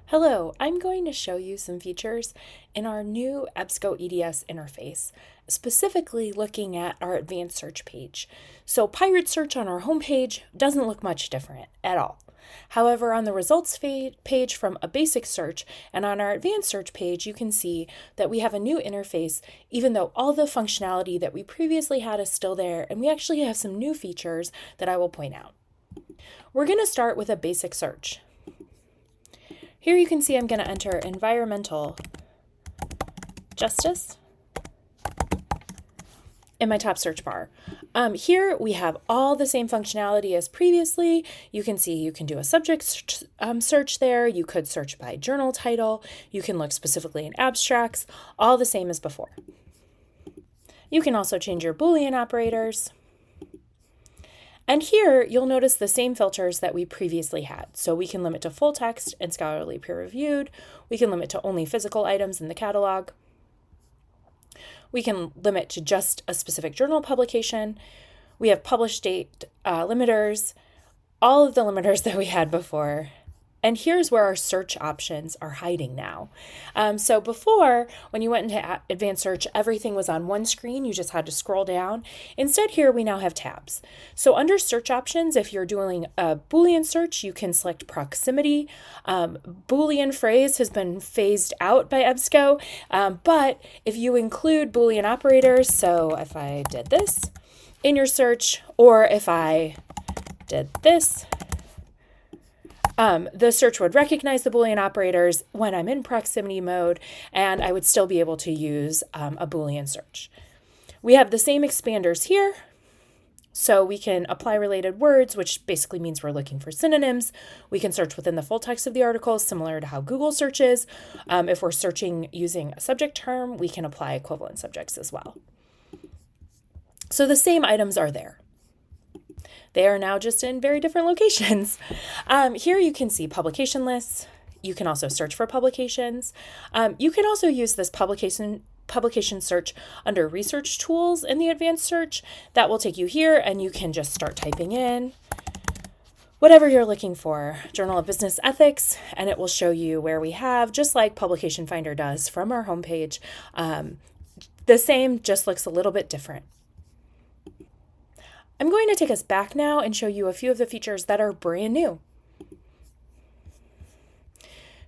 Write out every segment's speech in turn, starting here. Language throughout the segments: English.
Hello, I'm going to show you some features in our new EBSCO EDS interface, specifically looking at our advanced search page. So pirate search on our homepage doesn't look much different at all. However, on the results page from a basic search and on our advanced search page, you can see that we have a new interface, even though all the functionality that we previously had is still there, and we actually have some new features that I will point out. We're going to start with a basic search. Here you can see I'm going to enter environmental justice in my top search bar. Here we have all the same functionality as previously. You can see you can do a subject search there. You could search by journal title. You can look specifically in abstracts, all the same as before. You can also change your Boolean operators. And here you'll notice the same filters that we previously had. So we can limit to full text and scholarly peer reviewed. We can limit to only physical items in the catalog. We can limit to just a specific journal publication. We have published date limiters, all of the limiters that we had before. And here's where our search options are hiding now. So before, when you went into advanced search, everything was on one screen. You just had to scroll down. Instead, here we now have tabs. So under search options, if you're doing a Boolean search, you can select proximity. Boolean phrase has been phased out by EBSCO, but if you include Boolean operators, so if I did this in your search, or if I did this, the search would recognize the Boolean operators when I'm in proximity mode, and I would still be able to use a Boolean search. We have the same expanders here, so we can apply related words, which basically means we're looking for synonyms. We can search within the full text of the article, similar to how Google searches. If we're searching using a subject term, we can apply equivalent subjects as well. So the same items are there. They are now just in very different locations. Here you can see publication lists. You can also search for publications. You can also use this publication search under research tools in the advanced search. That will take you here, and you can just start typing in whatever you're looking for, Journal of Business Ethics, and it will show you where we have, just like Publication Finder does from our homepage. The same, just looks a little bit different. I'm going to take us back now and show you a few of the features that are brand new.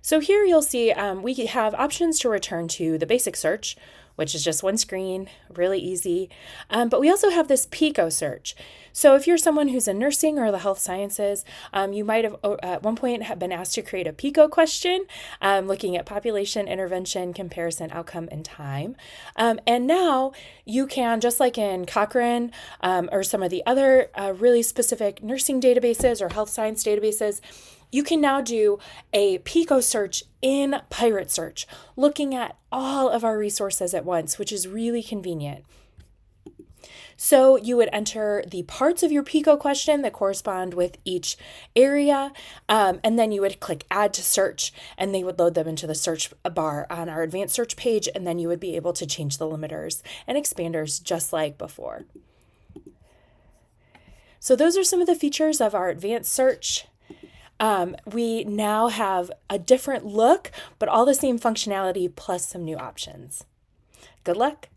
So here you'll see we have options to return to the basic search, which is just one screen, really easy. But we also have this Pico search. So if you're someone who's in nursing or the health sciences, you might have at one point have been asked to create a Pico question, looking at population, intervention, comparison, outcome, and time. And now you can, just like in Cochrane or some of the other really specific nursing databases or health science databases, you can now do a Pico search in Pirate Search, looking at all of our resources at once, which is really convenient. So you would enter the parts of your Pico question that correspond with each area, and then you would click Add to Search, and they would load them into the search bar on our advanced search page, and then you would be able to change the limiters and expanders just like before. So those are some of the features of our advanced search. We now have a different look, but all the same functionality plus some new options. Good luck.